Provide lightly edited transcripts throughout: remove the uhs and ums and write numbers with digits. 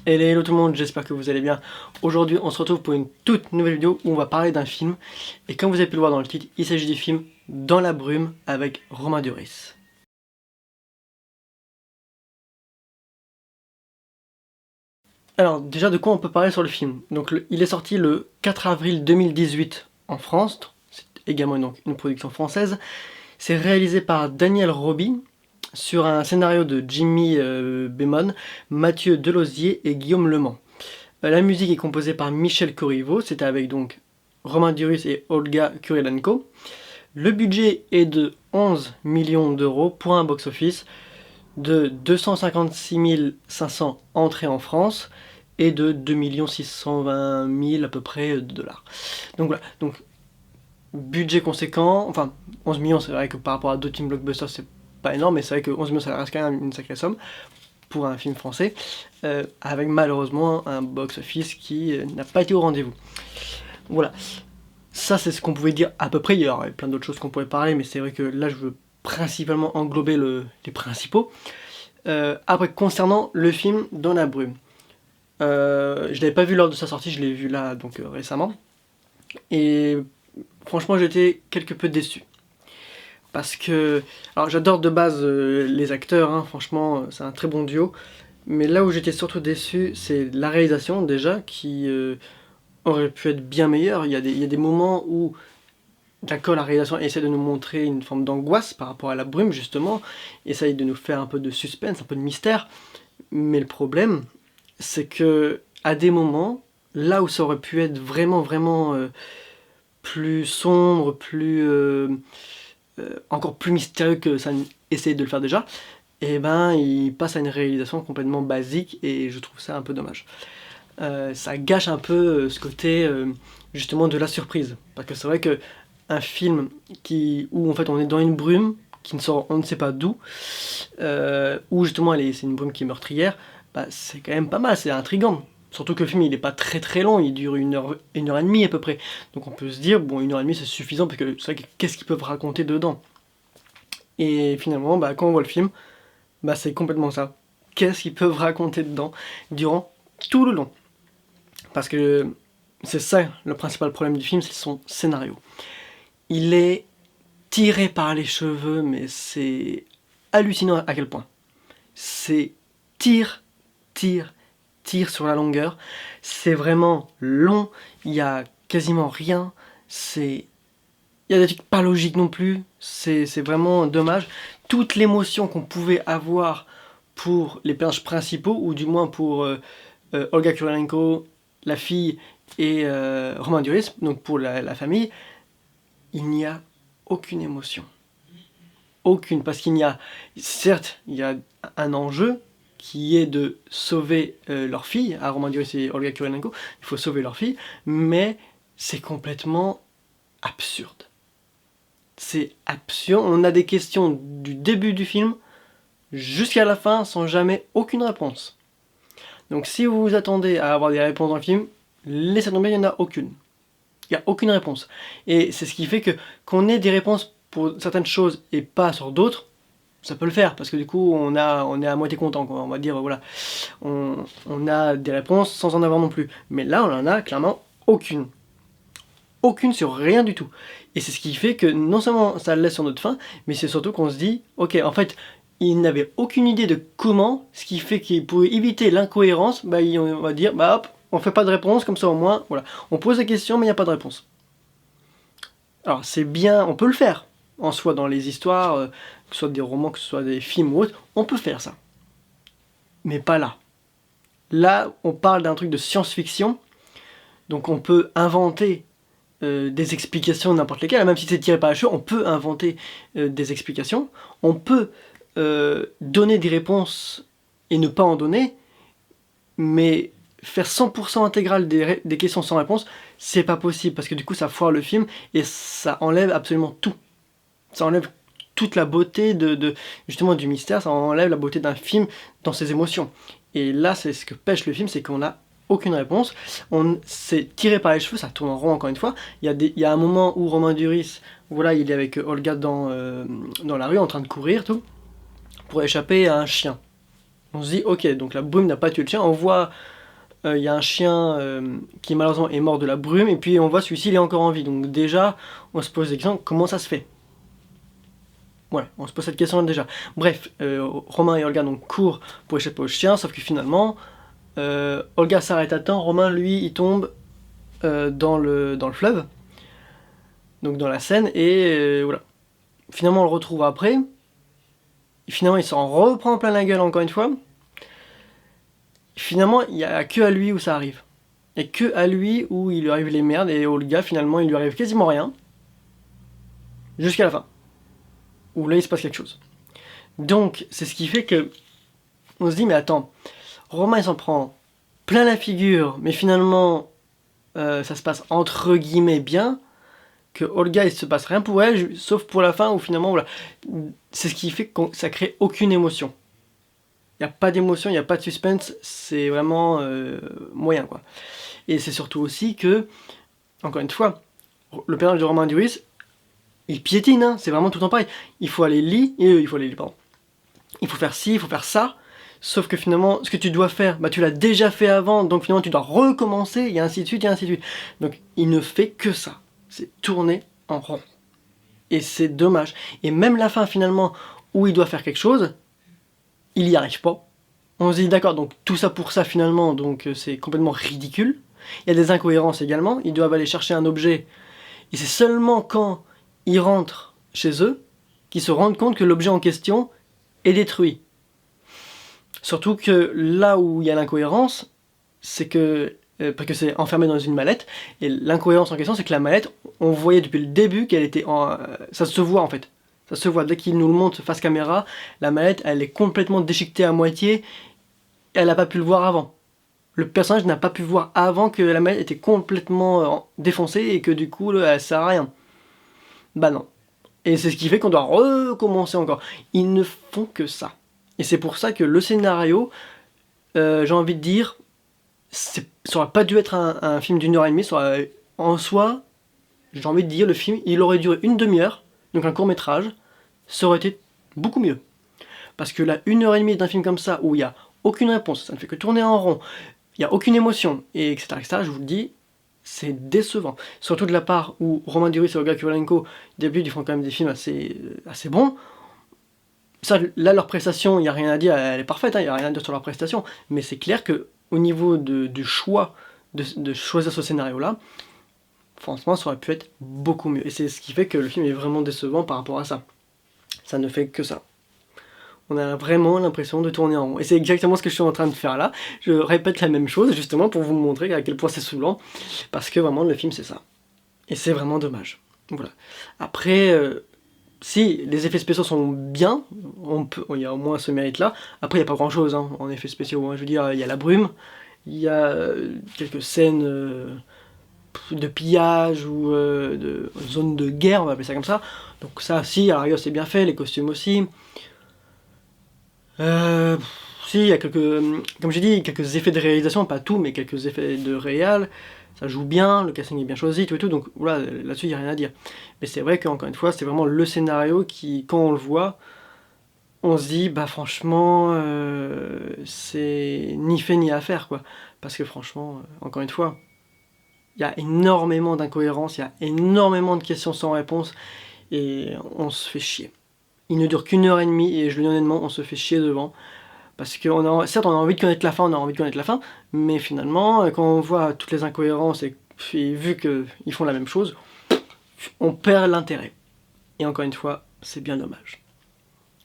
Hello tout le monde, j'espère que vous allez bien. Aujourd'hui on se retrouve pour une toute nouvelle vidéo où on va parler d'un film. Et comme vous avez pu le voir dans le titre, il s'agit du film Dans la brume avec Romain Duris. Alors déjà de quoi on peut parler sur le film. Donc il est sorti le 4 avril 2018 en France, c'est également donc une production française. C'est réalisé par Daniel Roby sur un scénario de Jimmy Bémon, Mathieu Delosier et Guillaume Lemans. La musique est composée par Michel Corriveau, c'était avec donc Romain Duris et Olga Kurylenko. Le budget est de 11 millions d'euros pour un box-office, de 256 500 entrées en France et de 2 620 000 à peu près de dollars. Donc voilà, donc budget conséquent, enfin 11 millions c'est vrai que par rapport à d'autres films blockbusters c'est pas énorme, mais c'est vrai que 11 millions ça reste quand même une sacrée somme pour un film français, avec malheureusement un box-office qui n'a pas été au rendez-vous. Voilà, ça c'est ce qu'on pouvait dire à peu près, il y aurait plein d'autres choses qu'on pourrait parler, mais c'est vrai que là je veux principalement englober les principaux. Après, concernant le film Dans la brume, je l'avais pas vu lors de sa sortie, je l'ai vu là donc récemment, et franchement j'étais quelque peu déçu. Parce que, alors j'adore de base les acteurs, hein, franchement c'est un très bon duo, mais là où j'étais surtout déçu c'est la réalisation déjà qui aurait pu être bien meilleure. Il y a des moments où, d'accord, la réalisation essaie de nous montrer une forme d'angoisse par rapport à la brume justement, essaye de nous faire un peu de suspense, un peu de mystère, mais le problème c'est que à des moments, là où ça aurait pu être vraiment plus sombre, plus encore plus mystérieux que ça essaye de le faire déjà, et ben il passe à une réalisation complètement basique et je trouve ça un peu dommage. Ça gâche un peu ce côté justement de la surprise, parce que c'est vrai que un film où en fait on est dans une brume qui ne sort on ne sait pas d'où, où justement c'est une brume qui est meurtrière, bah, c'est quand même pas mal, c'est intriguant. Surtout que le film il est pas très long, il dure une heure et demie à peu près. Donc on peut se dire, bon, 1 heure et demie c'est suffisant parce que c'est vrai que qu'est-ce qu'ils peuvent raconter dedans. Et finalement, bah, quand on voit le film, bah, c'est complètement ça. Qu'est-ce qu'ils peuvent raconter dedans durant tout le long. Parce que c'est ça le principal problème du film, c'est son scénario. Il est tiré par les cheveux, mais c'est hallucinant à quel point. C'est tire, tire, tire sur la longueur. C'est vraiment long, il y a quasiment rien. Il y a des trucs pas logiques non plus. C'est vraiment dommage. Toute l'émotion qu'on pouvait avoir pour les personnages principaux, ou du moins pour Olga Kurylenko, la fille, et Romain Duris, donc pour la famille, il n'y a aucune émotion. Aucune, parce qu'il y a, certes, il y a un enjeu qui est de sauver leur fille, à Romain Duris et Olga Kurylenko, il faut sauver leur fille, mais c'est complètement absurde. C'est absurde, on a des questions du début du film jusqu'à la fin sans jamais aucune réponse. Donc si vous vous attendez à avoir des réponses dans le film, laissez tomber, il n'y en a aucune. Il n'y a aucune réponse. Et c'est ce qui fait que qu'on ait des réponses pour certaines choses et pas sur d'autres, ça peut le faire, parce que du coup on est à moitié content, quoi. On va dire, voilà, on a des réponses sans en avoir non plus. Mais là on en a clairement aucune. Aucune sur rien du tout. Et c'est ce qui fait que non seulement ça le laisse sur notre faim, mais c'est surtout qu'on se dit, ok, en fait, il n'avait aucune idée de comment, ce qui fait qu'il pouvait éviter l'incohérence, bah on va dire, bah hop, on fait pas de réponse, comme ça au moins, voilà. On pose des questions, mais il n'y a pas de réponse. Alors c'est bien, on peut le faire, en soi, dans les histoires, que ce soit des romans, que ce soit des films ou autres, on peut faire ça. Mais pas là. Là, on parle d'un truc de science-fiction, donc on peut inventer des explications n'importe lesquelles, même si c'est tiré par les cheveux, on peut inventer des explications, on peut donner des réponses et ne pas en donner, mais faire 100% intégral des questions sans réponse, c'est pas possible, parce que du coup ça foire le film, et ça enlève absolument tout. Ça enlève toute la beauté justement du mystère, ça enlève la beauté d'un film dans ses émotions. Et là, c'est ce que pêche le film, c'est qu'on a aucune réponse. C'est tiré par les cheveux, ça tourne en rond encore une fois. Il y a un moment où Romain Duris, voilà, il est avec Olga dans la rue en train de courir, tout, pour échapper à un chien. On se dit, ok, donc la brume n'a pas tué le chien, on voit, il y a un chien qui malheureusement est mort de la brume, et puis on voit celui-ci, il est encore en vie, donc déjà, on se pose des questions, comment ça se fait? Voilà, on se pose cette question déjà. Bref, Romain et Olga donc courent pour échapper au chien, sauf que finalement, Olga s'arrête à temps, Romain lui il tombe dans le fleuve, donc dans la Seine, et voilà. Finalement on le retrouve après, et finalement il s'en reprend plein la gueule encore une fois. Finalement il n'y a que à lui où ça arrive. Il n'y a que à lui où il lui arrive les merdes, et Olga finalement il lui arrive quasiment rien, jusqu'à la fin, où là il se passe quelque chose. Donc c'est ce qui fait que on se dit mais attends, Romain il s'en prend plein la figure, mais finalement ça se passe entre guillemets bien, que Olga il se passe rien pour elle, sauf pour la fin où finalement voilà. C'est ce qui fait que ça crée aucune émotion. Il n'y a pas d'émotion, il n'y a pas de suspense, c'est vraiment moyen quoi. Et c'est surtout aussi que, encore une fois, le personnage de Romain Duris, il piétine, hein, c'est vraiment tout le temps pareil. Il faut aller lire, pardon. Il faut faire ci, il faut faire ça, sauf que finalement, ce que tu dois faire, bah tu l'as déjà fait avant, donc finalement tu dois recommencer, et ainsi de suite, et ainsi de suite. Donc il ne fait que ça, c'est tourner en rond. Et c'est dommage. Et même la fin finalement, où il doit faire quelque chose, il n'y arrive pas. On se dit d'accord, donc tout ça pour ça finalement, donc c'est complètement ridicule. Il y a des incohérences également, ils doivent aller chercher un objet, et c'est seulement quand ils rentrent chez eux qu'ils se rendent compte que l'objet en question est détruit. Surtout que là où il y a l'incohérence, c'est que, parce que c'est enfermé dans une mallette, et l'incohérence en question c'est que la mallette, on voyait depuis le début qu'elle était en... ça se voit en fait. Ça se voit, dès qu'il nous le montre face caméra, la mallette elle est complètement déchiquetée à moitié, elle n'a pas pu le voir avant. Le personnage n'a pas pu voir avant que la mallette était complètement défoncée et que du coup elle sert à rien. Bah non. Et c'est ce qui fait qu'on doit recommencer encore. Ils ne font que ça. Et c'est pour ça que le scénario, j'ai envie de dire, ça aurait pas dû être un film d'1 h 30, en soi, j'ai envie de dire, le film, il aurait duré une demi-heure, donc un court métrage, ça aurait été beaucoup mieux. Parce que la 1 h 30 d'un film comme ça, où il n'y a aucune réponse, ça ne fait que tourner en rond, il n'y a aucune émotion, et etc., je vous le dis, c'est décevant. Surtout de la part où Romain Duris et Olga Kurylenko, d'habitude, ils font quand même des films assez bons. Ça, là, leur prestation, il n'y a rien à dire, elle est parfaite, il n'y a rien à dire sur leur prestation, mais c'est clair que au niveau du choix de choisir ce scénario-là, franchement, ça aurait pu être beaucoup mieux. Et c'est ce qui fait que le film est vraiment décevant par rapport à ça. Ça ne fait que ça. On a vraiment l'impression de tourner en rond. Et c'est exactement ce que je suis en train de faire là. Je répète la même chose, justement, pour vous montrer à quel point c'est saoulant. Parce que vraiment, le film, c'est ça. Et c'est vraiment dommage. Voilà. Après, si les effets spéciaux sont bien, il y a au moins ce mérite-là. Après, il n'y a pas grand-chose hein, en effets spéciaux. Hein. Je veux dire, il y a la brume, il y a quelques scènes de pillage ou de zone de guerre, on va appeler ça comme ça. Donc ça, si, à la rigueur, c'est bien fait, les costumes aussi. Si, il y a comme j'ai dit, quelques effets de réalisation, pas tout, mais quelques effets de réal. Ça joue bien, le casting est bien choisi, tout et tout, donc voilà, là-dessus, il n'y a rien à dire. Mais c'est vrai qu'encore une fois, c'est vraiment le scénario qui, quand on le voit, on se dit, bah franchement, c'est ni fait ni à faire, quoi. Parce que franchement, encore une fois, il y a énormément d'incohérences, il y a énormément de questions sans réponse, et on se fait chier. Il ne dure qu'1 h 30 et je le dis honnêtement, on se fait chier devant. Parce que certes, on a envie de connaître la fin, mais finalement, quand on voit toutes les incohérences et vu qu'ils font la même chose, on perd l'intérêt. Et encore une fois, c'est bien dommage.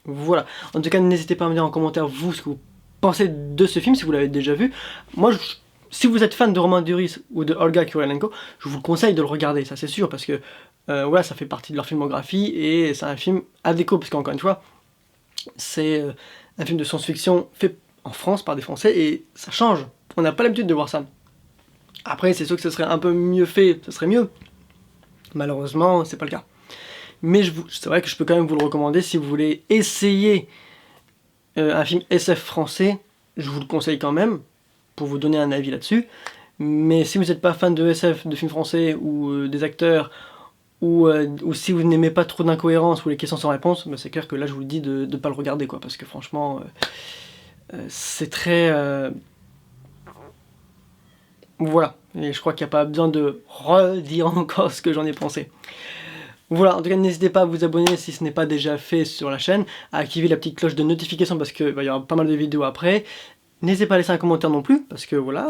Voilà. En tout cas, n'hésitez pas à me dire en commentaire, vous, ce que vous pensez de ce film, si vous l'avez déjà vu. Moi, si vous êtes fan de Romain Duris ou de Olga Kurylenko, je vous conseille de le regarder, ça c'est sûr, parce que voilà, ça fait partie de leur filmographie et c'est un film à déco, parce qu'encore une fois, c'est un film de science-fiction fait en France par des Français et ça change. On n'a pas l'habitude de voir ça. Après, c'est sûr que ce serait un peu mieux fait, ce serait mieux. Malheureusement, c'est pas le cas. Mais c'est vrai que je peux quand même vous le recommander si vous voulez essayer un film SF français, je vous le conseille quand même, pour vous donner un avis là-dessus. Mais si vous n'êtes pas fan de SF, de films français, ou des acteurs, ou si vous n'aimez pas trop d'incohérences ou les questions sans réponse, bah c'est clair que là je vous le dis de ne pas le regarder, quoi, parce que franchement, C'est très... Voilà, et je crois qu'il n'y a pas besoin de redire encore ce que j'en ai pensé. Voilà, en tout cas n'hésitez pas à vous abonner si ce n'est pas déjà fait sur la chaîne, à activer la petite cloche de notification parce qu'il va y avoir pas mal de vidéos après. N'hésitez pas à laisser un commentaire non plus, parce que voilà,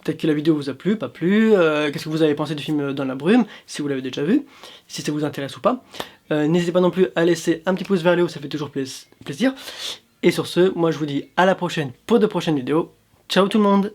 peut-être que la vidéo vous a plu, pas plu, qu'est-ce que vous avez pensé du film Dans la brume, si vous l'avez déjà vu, si ça vous intéresse ou pas. N'hésitez pas non plus à laisser un petit pouce vers le haut, ça fait toujours plaisir. Et sur ce, moi je vous dis à la prochaine pour de prochaines vidéos. Ciao tout le monde!